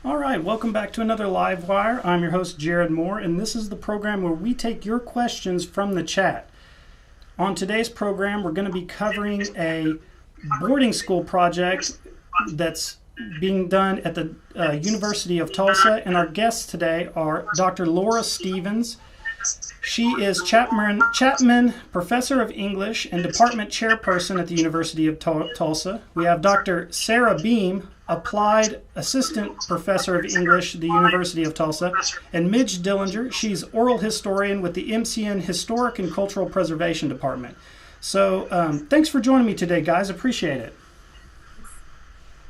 All right, welcome back to another Live Wire. I'm your host, Jared Moore, and this is the program where we take your questions from the chat. On today's program, we're going to be covering a boarding school project that's being done at the University of Tulsa, and our guests today are Dr. Laura Stevens. She is Chapman Professor of English and Department Chairperson at the University of Tulsa. We have Dr. Sara Beam, Applied Assistant Professor of English at the University of Tulsa, and Midge Dellinger. She's Oral Historian with the MCN Historic and Cultural Preservation Department. So thanks for joining me today, guys. Appreciate it.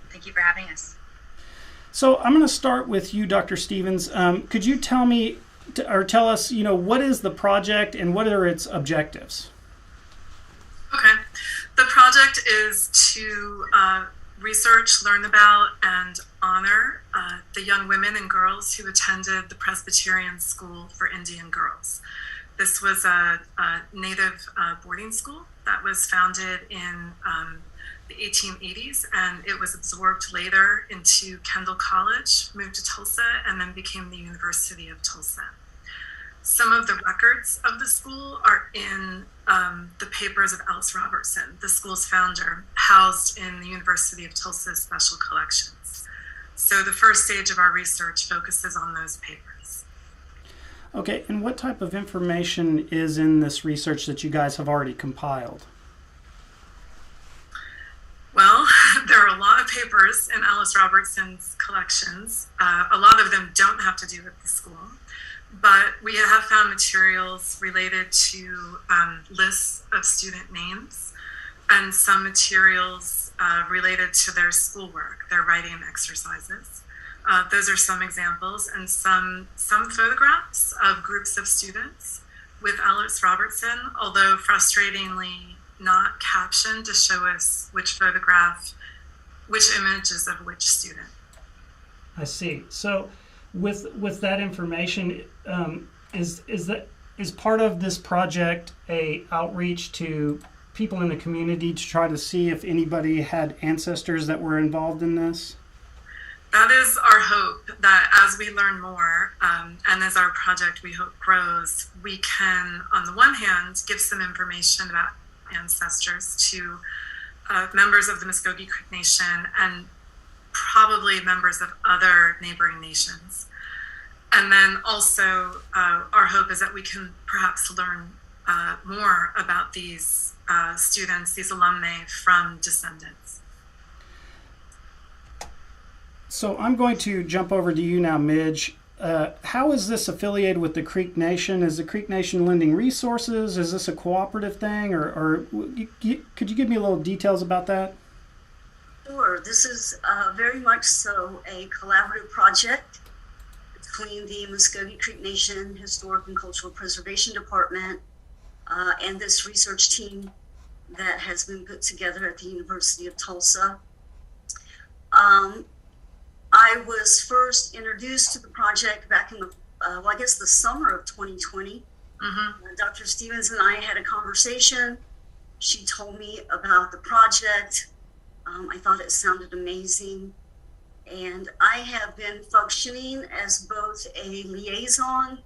Thank you for having us. So I'm going to start with you, Dr. Stevens. Could you tell me or tell us, what is the project and what are its objectives? Okay. The project is to research, learn about, and honor the young women and girls who attended the Presbyterian School for Indian Girls. This was a native boarding school that was founded in the 1880s, and it was absorbed later into Kendall College, moved to Tulsa, and then became the University of Tulsa. Some of the records of the school are in the papers of Alice Robertson, the school's founder, housed in the University of Tulsa's special collections. So the first stage of our research focuses on those papers. Okay, and what type of information is in this research that you guys have already compiled? Well, there are a lot of papers in Alice Robertson's collections. A lot of them don't have to do with the school, but we have found materials related to lists of student names and some materials related to their schoolwork, their writing exercises. Those are some examples, and some photographs of groups of students with Alice Robertson, although frustratingly not captioned to show us which images of which student. I see. So with that information, is part of this project a outreach to people in the community to try to see if anybody had ancestors that were involved in this? That is our hope, that as we learn more, and as our project, we hope, grows, we can, on the one hand, give some information about ancestors to members of the Muskogee Creek Nation and probably members of other neighboring nations. And then also our hope is that we can perhaps learn more about these students, these alumni, from descendants. So I'm going to jump over to you now, Midge. How is this affiliated with the Creek Nation? Is the Creek Nation lending resources? Is this a cooperative thing? Or could you give me a little details about that? Sure. This is very much so a collaborative project between the Mvskoke Creek Nation Historic and Cultural Preservation Department and this research team that has been put together at the University of Tulsa. I was first introduced to the project back in the summer of 2020. Mm-hmm. Dr. Stevens and I had a conversation. She told me about the project. I thought it sounded amazing. And I have been functioning as both a liaison,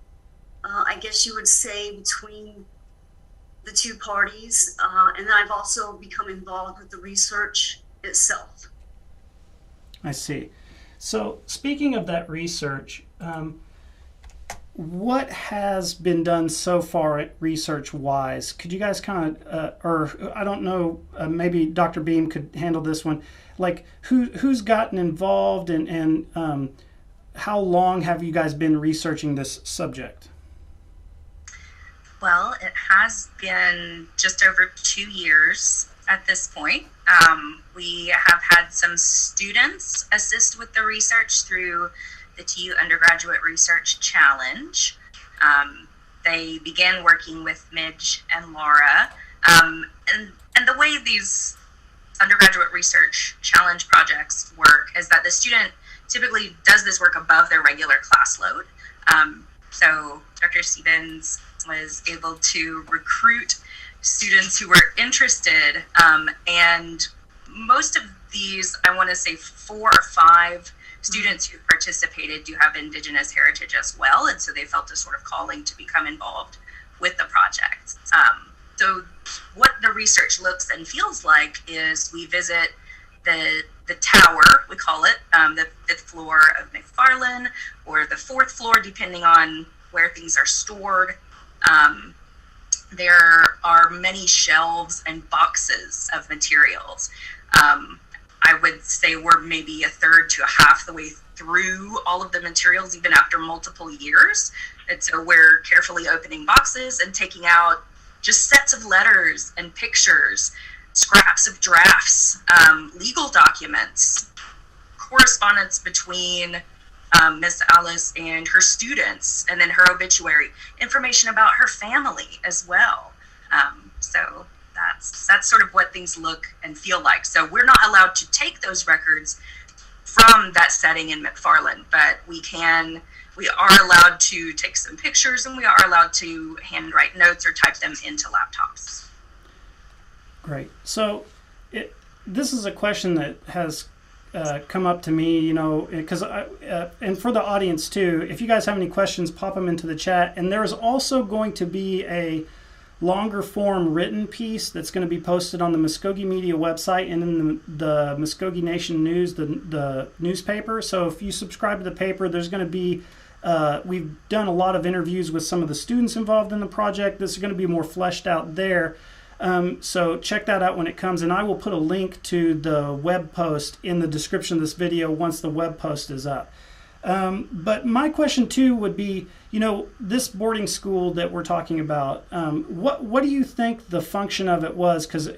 I guess you would say, between the two parties. And then I've also become involved with the research itself. I see. So speaking of that research, what has been done so far research-wise? Could you guys kind of, or I don't know, maybe Dr. Beam could handle this one. Like who's gotten involved and how long have you guys been researching this subject? Well, it has been just over 2 years at this point. We have had some students assist with the research through the TU Undergraduate Research Challenge. They began working with Midge and Laura. And the way these undergraduate research challenge projects work is that the student typically does this work above their regular class load. So Dr. Stevens was able to recruit students who were interested, and most of these, I want to say 4 or 5 students who participated do have Indigenous heritage as well, and so they felt a sort of calling to become involved with the project. So what the research looks and feels like is we visit the tower, we call it, the 5th floor of McFarland, or the 4th floor, depending on where things are stored. There are many shelves and boxes of materials. I would say we're maybe a third to a half the way through all of the materials, even after multiple years. And so we're carefully opening boxes and taking out just sets of letters and pictures, scraps of drafts, legal documents, correspondence between Miss Alice and her students, and then her obituary, information about her family as well. So that's sort of what things look and feel like. So we're not allowed to take those records from that setting in McFarland, but we are allowed to take some pictures, and we are allowed to handwrite notes or type them into laptops. Great. So this is a question that has come up to me, you know, because and for the audience too, if you guys have any questions, pop them into the chat. And there's also going to be a longer form written piece that's going to be posted on the Mvskoke Media website and in the Muskogee Nation News, the newspaper. So if you subscribe to the paper, there's going to be we've done a lot of interviews with some of the students involved in the project. This is going to be more fleshed out there. So check that out when it comes, and I will put a link to the web post in the description of this video once the web post is up. But my question too would be, you know, this boarding school that we're talking about, what do you think the function of it was? Because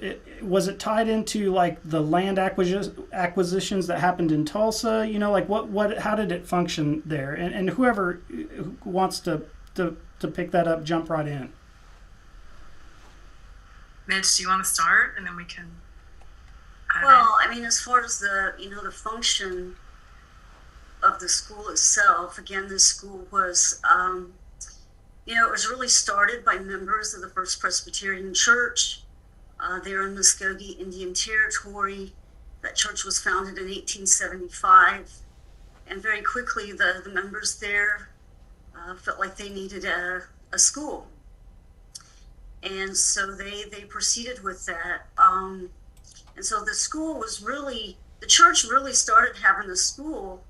was it tied into like the land acquisitions that happened in Tulsa? You know, like how did it function there? And whoever wants to pick that up, jump right in. Midge, do you want to start, and then we can? Well, I mean, as far as the function of the school itself, again, this school was, it was really started by members of the First Presbyterian Church there in Muskogee Indian Territory. That church was founded in 1875, and very quickly the members there felt like they needed a school. And so they proceeded with that. And so the school the church really started having a school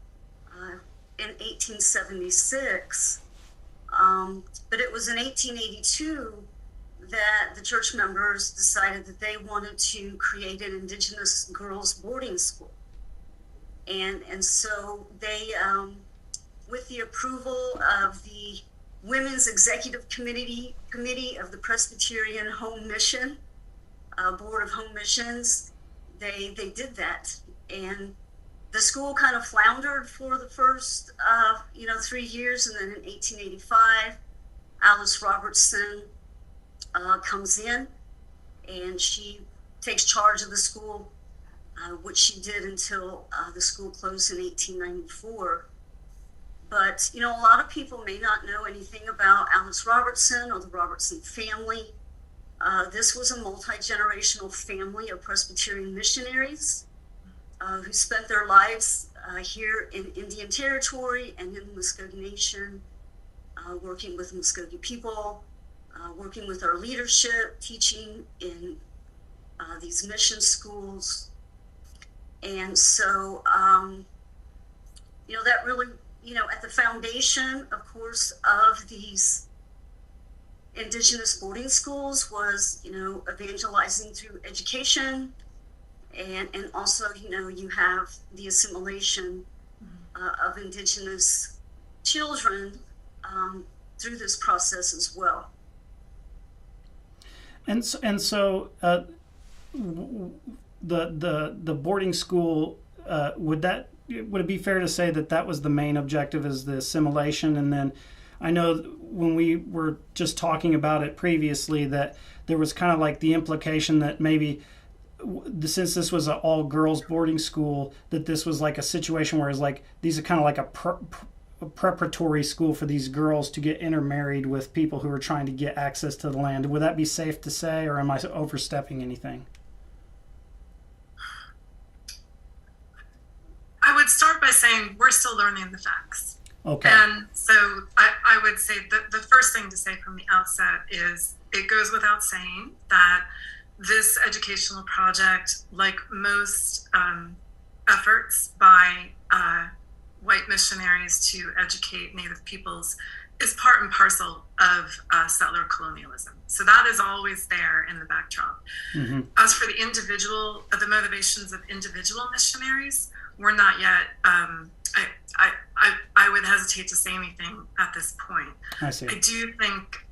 in 1876. But it was in 1882 that the church members decided that they wanted to create an Indigenous girls boarding school. And so they, with the approval of the Women's Executive Committee of the Presbyterian Home Mission, Board of Home Missions, they did that. And the school kind of floundered for the first, 3 years. And then in 1885, Alice Robertson comes in, and she takes charge of the school, which she did until the school closed in 1894. But, a lot of people may not know anything about Alice Robertson or the Robertson family. This was a multi-generational family of Presbyterian missionaries who spent their lives here in Indian Territory and in the Muskogee Nation, working with Muskogee people, working with our leadership, teaching in these mission schools. And so, that really, at the foundation, of course, of these Indigenous boarding schools was, evangelizing through education. And also, you have the assimilation of Indigenous children through this process as well. And so the boarding school, would it be fair to say that was the main objective, is the assimilation? And then I know when we were just talking about it previously that there was kind of like the implication that maybe since this was an all-girls boarding school, that this was like a situation where it's like these are kind of like a preparatory school for these girls to get intermarried with people who are trying to get access to the land. Would that be safe to say, or am I overstepping anything? I would start by saying saying we're still learning the facts. Okay. And so I would say that the first thing to say from the outset is it goes without saying that this educational project, like most efforts by white missionaries to educate Native peoples, is part and parcel of settler colonialism. So that is always there in the backdrop. Mm-hmm. As for the motivations of individual missionaries, we're not yet, I would hesitate to say anything at this point. I see. I do think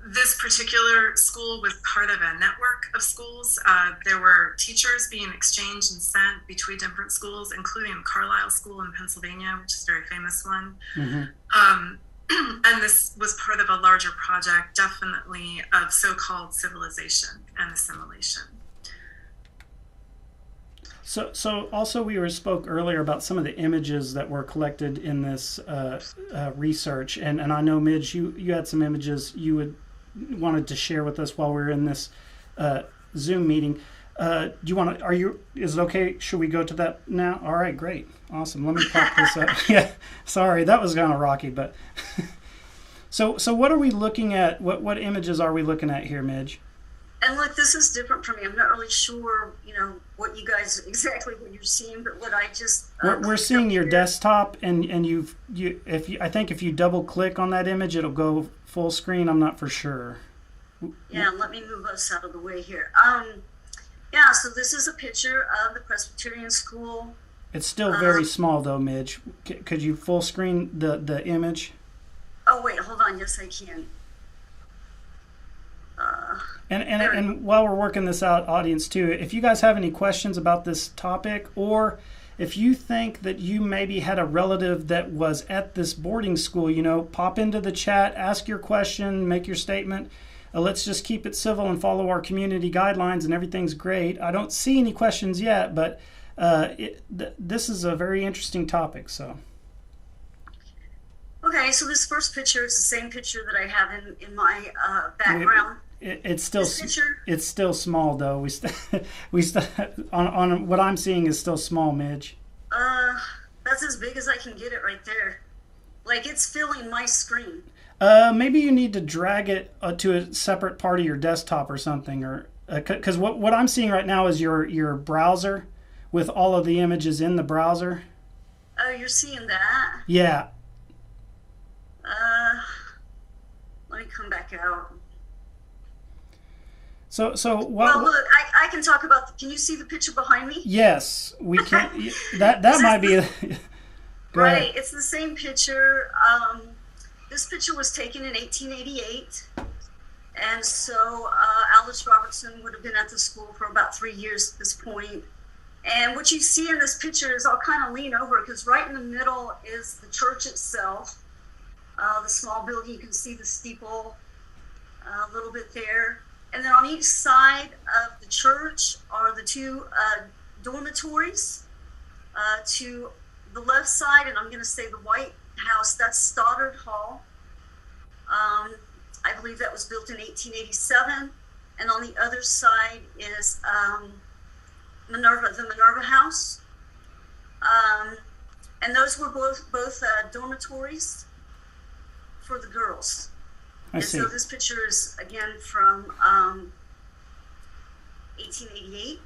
this particular school was part of a network of schools. There were teachers being exchanged and sent between different schools, including Carlisle School in Pennsylvania, which is a very famous one. Mm-hmm. And this was part of a larger project, definitely of so-called civilization and assimilation. So also we spoke earlier about some of the images that were collected in this research, and I know, Midge, you had some images you wanted to share with us while we were in this Zoom meeting. Do you want to? Is it okay? Should we go to that now? All right, great, awesome. Let me pop this up. Yeah, sorry, that was kind of rocky, but so what are we looking at? What images are we looking at here, Midge? And look, this is different for me. I'm not really sure, what you guys exactly what you're seeing, but what I just we're seeing your desktop, and I think if you double click on that image, it'll go full screen. I'm not for sure. Yeah, let me move us out of the way here. Yeah, so this is a picture of the Presbyterian School. It's still very small though, Midge. Could you full screen the image? Oh wait, hold on. Yes, I can. And while we're working this out, audience too, if you guys have any questions about this topic, or if you think that you maybe had a relative that was at this boarding school, pop into the chat, ask your question, make your statement. Let's just keep it civil and follow our community guidelines, and everything's great. I don't see any questions yet, but this is a very interesting topic. So. Okay, so this first picture is the same picture that I have in my background. It's still small though. We on what I'm seeing is still small, Midge. That's as big as I can get it right there. Like, it's filling my screen. Maybe you need to drag it to a separate part of your desktop or something, or because what I'm seeing right now is your browser with all of the images in the browser. Oh, you're seeing that? Yeah. Let me come back out. So what? Well, look, I can talk about. Can you see the picture behind me? Yes, we can. that might be. Right, it's the same picture. This picture was taken in 1888, and so Alice Robertson would have been at the school for about 3 years at this point. And what you see in this picture is, I'll kind of lean over because right in the middle is the church itself, the small building. You can see the steeple a little bit there. And then on each side of the church are the two dormitories. To the left side, and I'm going to say the White House, that's Stoddard Hall. I believe that was built in 1887. And on the other side is the Minerva House. And those were both dormitories for the girls. I see. So this picture is, again, from 1888.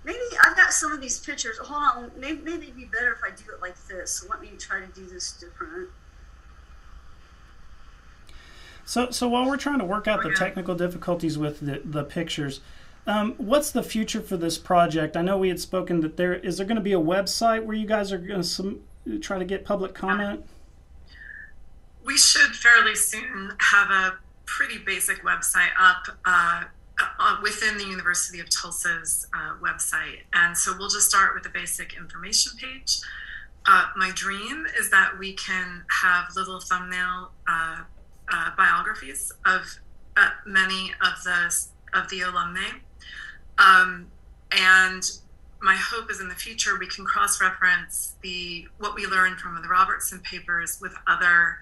Maybe I've got some of these pictures. Hold on. Maybe it'd be better if I do it like this. So let me try to do this different. So while we're trying to work out the technical difficulties with the pictures, what's the future for this project? I know we had spoken that is there going to be a website where you guys are going to try to get public comment? We should fairly soon have a pretty basic website up within the University of Tulsa's website. And so we'll just start with the basic information page. My dream is that we can have little thumbnail biographies of many of the alumni. And my hope is in the future we can cross-reference what we learned from the Robertson papers with other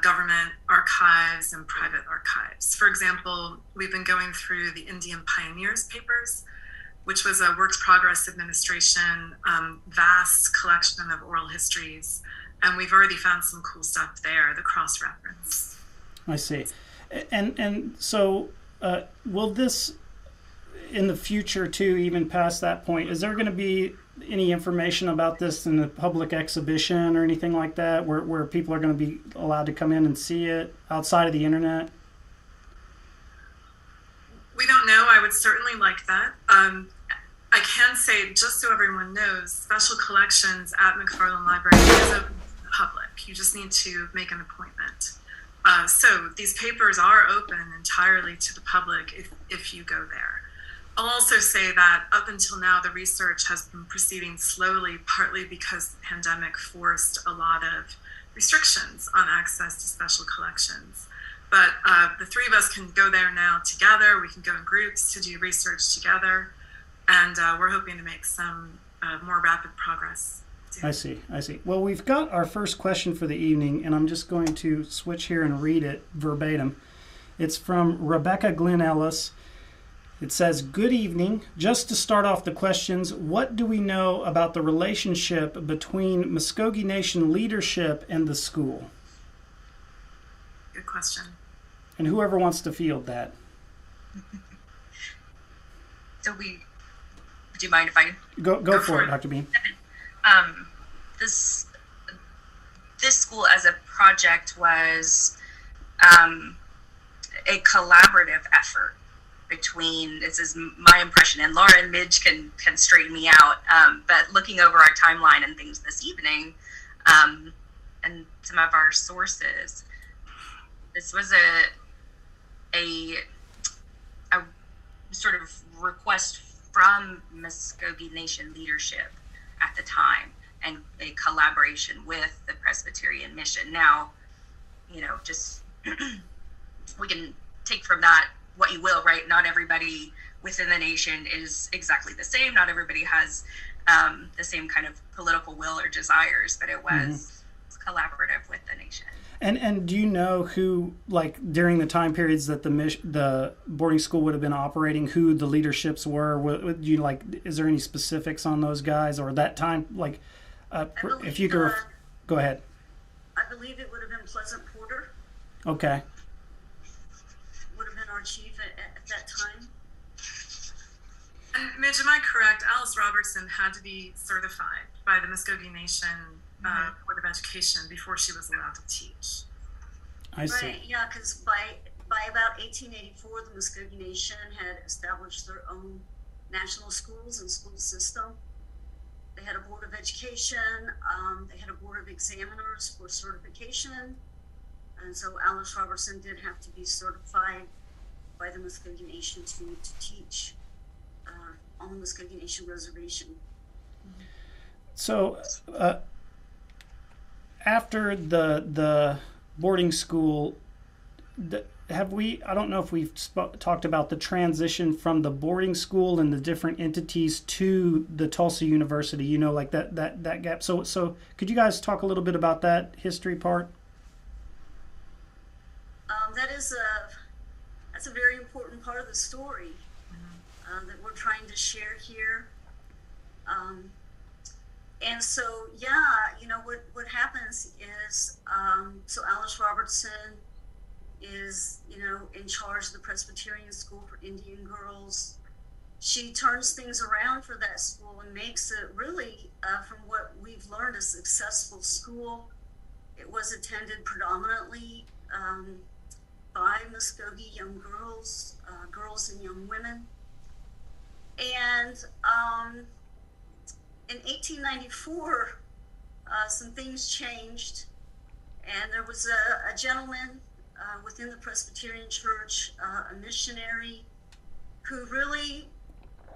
government archives and private archives. For example, we've been going through the Indian Pioneers papers, which was a Works Progress Administration vast collection of oral histories. And we've already found some cool stuff there, the cross-reference. I see. And so will this, in the future too, even past that point, is there going to be any information about this in a public exhibition or anything like that, where people are going to be allowed to come in and see it outside of the internet? We don't know. I would certainly like that. I can say, just so everyone knows, Special Collections at McFarland Library is open to the public. You just need to make an appointment. So these papers are open entirely to the public if you go there. I'll also say that up until now, the research has been proceeding slowly, partly because the pandemic forced a lot of restrictions on access to special collections. But the three of us can go there now together. We can go in groups to do research together. And we're hoping to make some more rapid progress. I see. Well, we've got our first question for the evening, and I'm just going to switch here and read it verbatim. It's from Rebecca Glenn Ellis. It says, "Good evening. Just to start off the questions, what do we know about the relationship between Muskogee Nation leadership and the school?" Good question. And whoever wants to field that. Do you mind if I go for it, Dr. Bean? This school as a project was a collaborative effort between, this is my impression, and Laura and Midge can straighten me out, but looking over our timeline and things this evening, and some of our sources, this was a sort of request from Muskogee Nation leadership at the time, and a collaboration with the Presbyterian mission. Now, just we can take from that what you will, right? Not everybody within the nation is exactly the same. Not everybody has the same kind of political will or desires, but it was collaborative with the nation. And do you know who, like, during the time periods that the boarding school would have been operating, who the leaderships were? Is there any specifics on those guys or that time? Like, if you could, go ahead. I believe it would have been Pleasant Porter. Okay. Would have been our chief at that time. And Midge, am I correct? Alice Robertson had to be certified by the Muskogee Nation Board of Education before she was allowed to teach. I see. Right, yeah, because by about 1884, the Muskogee Nation had established their own national schools and school system. They had a board of education. They had a board of examiners for certification. And so Alice Robertson did have to be certified by the Muskogee Nation to teach on the Muskogee Nation reservation. So after the boarding school, I don't know if we've talked about the transition from the boarding school and the different entities to the Tulsa University, like that gap. So could you guys talk a little bit about that history part? That's a very important part of the story that we're trying to share here. And so, what happens is, so Alice Robertson is, in charge of the Presbyterian School for Indian girls. She turns things around for that school and makes it really, from what we've learned, a successful school. It was attended predominantly by Muskogee young girls, girls and young women. And in 1894, some things changed, and there was a gentleman within the Presbyterian Church, a missionary, who really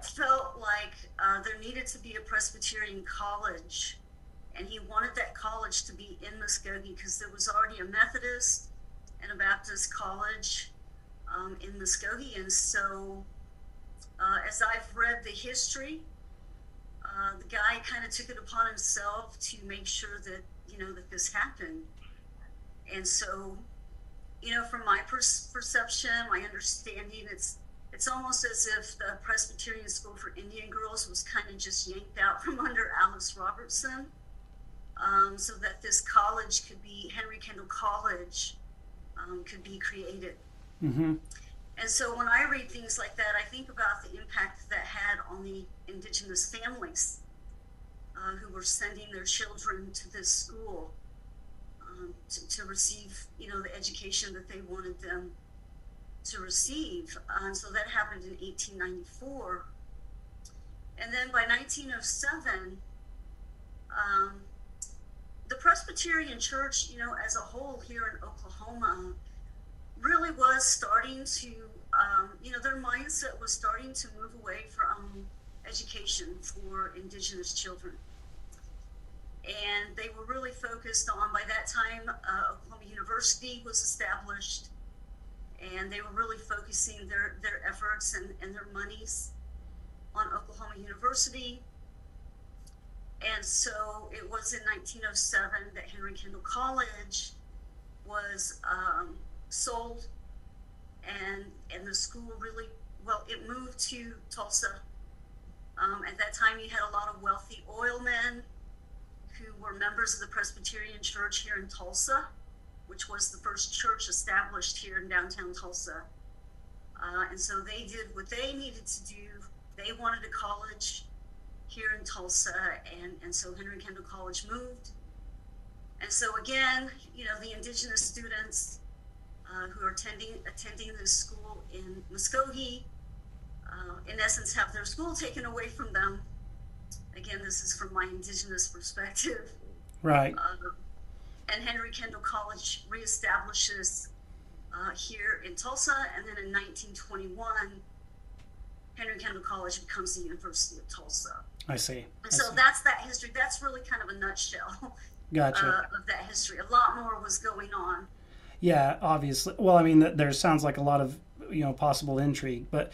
felt like there needed to be a Presbyterian college, and he wanted that college to be in Muskogee because there was already a Methodist and a Baptist college in Muskogee. And so as I've read the history, the guy kind of took it upon himself to make sure that, that this happened. And so, from my perception, my understanding, It's almost as if the Presbyterian School for Indian Girls was kind of just yanked out from under Alice Robertson, so that this college could be, Henry Kendall College, could be created. Mm-hmm. And so when I read things like that, I think about the impact that had on the Indigenous families who were sending their children to this school to receive, the education that they wanted them to receive. So that happened in 1894. And then by 1907, the Presbyterian Church, as a whole here in Oklahoma, really was starting to, their mindset was starting to move away from education for Indigenous children. And they were really focused on, by that time, Oklahoma University was established, and they were really focusing their efforts and their monies on Oklahoma University. And so it was in 1907 that Henry Kendall College was sold, and the school really, it moved to Tulsa. At that time, you had a lot of wealthy oilmen who were members of the Presbyterian Church here in Tulsa, which was the first church established here in downtown Tulsa. And so they did what they needed to do. They wanted a college here in Tulsa, and so Henry Kendall College moved. And so again, the Indigenous students who are attending this school in Muskogee, in essence, have their school taken away from them. Again, this is from my Indigenous perspective. Right. And Henry Kendall College reestablishes here in Tulsa, and then in 1921, Henry Kendall College becomes the University of Tulsa. I see. And so that's that history. That's really kind of a nutshell. Gotcha. Of that history. A lot more was going on. Yeah, obviously. Well, I mean, there sounds like a lot of possible intrigue. But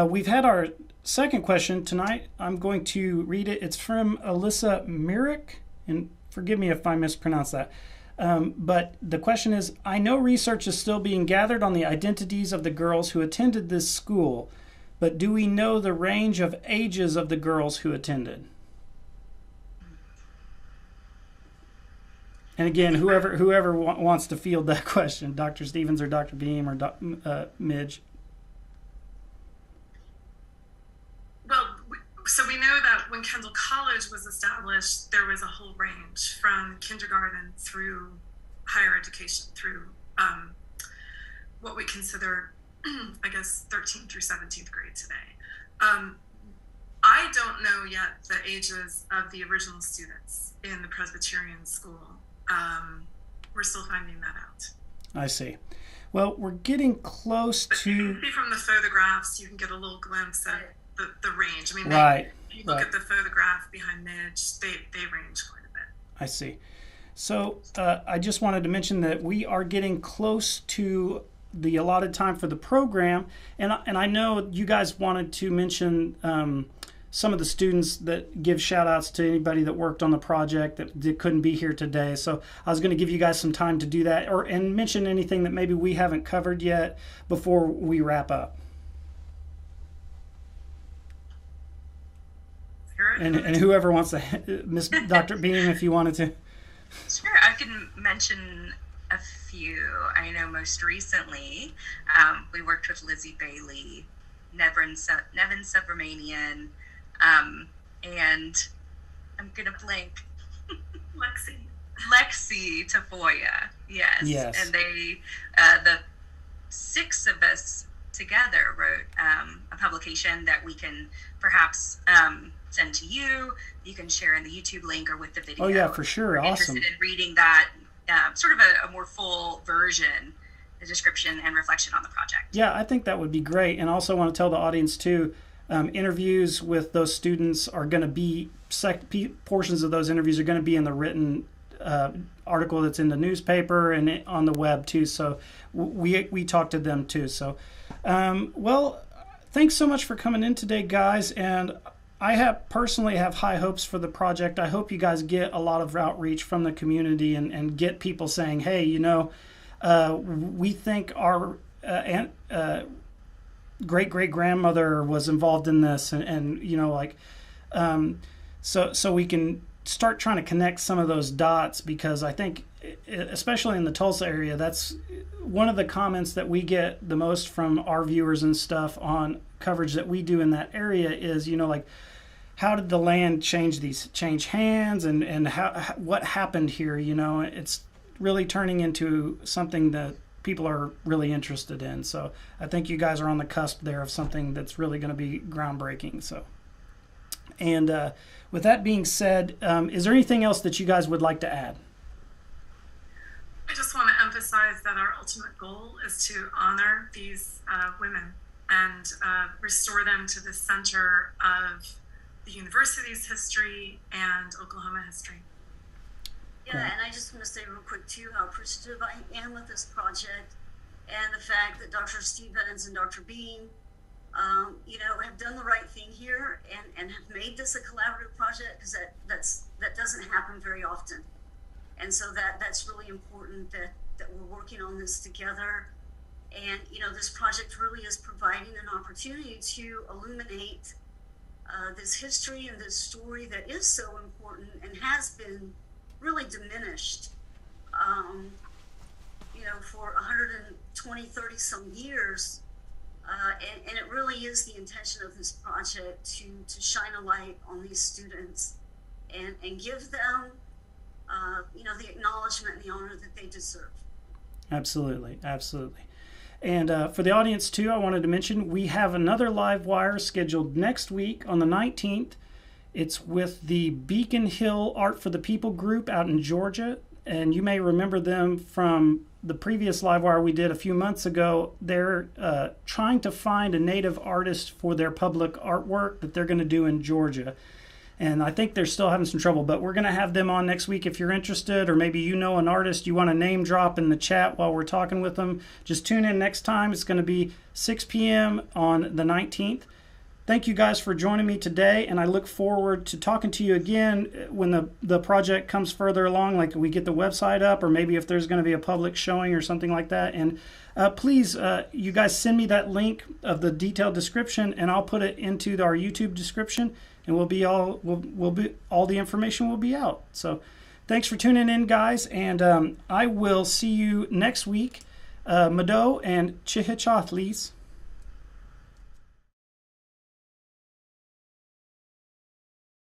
we've had our second question tonight. I'm going to read it. It's from Alyssa Myrick, and forgive me if I mispronounce that. But the question is, I know research is still being gathered on the identities of the girls who attended this school, but do we know the range of ages of the girls who attended? And again, whoever wants to field that question, Dr. Stevens or Dr. Beam or Midge. Well, so we know that when Kendall College was established, there was a whole range from kindergarten through higher education, through what we consider, I guess, 13th through 17th grade today. I don't know yet the ages of the original students in the Presbyterian School. We're still finding that out. I see. Well, we're getting close but to... You can see from the photographs, you can get a little glimpse of the range. I mean, right. If you look at the photograph behind Midge, they range quite a bit. I see. So I just wanted to mention that we are getting close to the allotted time for the program, and I know you guys wanted to mention some of the students that give shout outs to anybody that worked on the project that couldn't be here today. So I was going to give you guys some time to do that and mention anything that maybe we haven't covered yet before we wrap up. And whoever wants to, Miss Dr. Beam, if you wanted to. Sure, I can mention a few. I know most recently we worked with Lizzie Bailey, Nevin Subramanian, and I'm gonna blank. Lexi Tafoya, yes. And they, the six of us together wrote a publication that we can perhaps send to you. You can share in the YouTube link or with the video. Oh yeah, for sure. Awesome. Interested in reading that, sort of a more full version, the description and reflection on the project. Yeah, I think that would be great. And also want to tell the audience too, interviews with those students are going to be, portions of those interviews are going to be in the written article that's in the newspaper and on the web too. So we talked to them too. So, well, thanks so much for coming in today, guys. And I personally have high hopes for the project. I hope you guys get a lot of outreach from the community and get people saying, hey, we think our great-great-grandmother was involved in this, and you know, like, so we can start trying to connect some of those dots, because I think, especially in the Tulsa area, that's one of the comments that we get the most from our viewers and stuff on coverage that we do in that area is, you know, like, how did the land change hands, and what happened here? You know, it's really turning into something that people are really interested in. So I think you guys are on the cusp there of something that's really going to be groundbreaking. So, and with that being said, is there anything else that you guys would like to add? I just want to emphasize that our ultimate goal is to honor these women and restore them to the center of the university's history and Oklahoma history. Yeah, and I just want to say real quick too how appreciative I am with this project, and the fact that Dr. Stevens and Dr. Bean, you know, have done the right thing here and have made this a collaborative project, because that doesn't happen very often. And so that's really important that we're working on this together. And, you know, this project really is providing an opportunity to illuminate this history and this story that is so important and has been really diminished, you know, for 120, 30 some years. And it really is the intention of this project to shine a light on these students and give them, you know, the acknowledgement and the honor that they deserve. Absolutely, absolutely. And for the audience, too, I wanted to mention we have another live wire scheduled next week on the 19th. It's with the Beacon Hill Art for the People group out in Georgia. And you may remember them from the previous live wire we did a few months ago. They're trying to find a native artist for their public artwork that they're going to do in Georgia. And I think they're still having some trouble, but we're going to have them on next week if you're interested, or maybe you know an artist you want to name drop in the chat while we're talking with them. Just tune in next time. It's going to be 6 p.m. on the 19th. Thank you guys for joining me today, and I look forward to talking to you again when the project comes further along, like we get the website up, or maybe if there's going to be a public showing or something like that. And please, you guys send me that link of the detailed description, and I'll put it into our YouTube description, and we'll be all the information will be out. So thanks for tuning in, guys, and I will see you next week. Mado and Chihichathlis.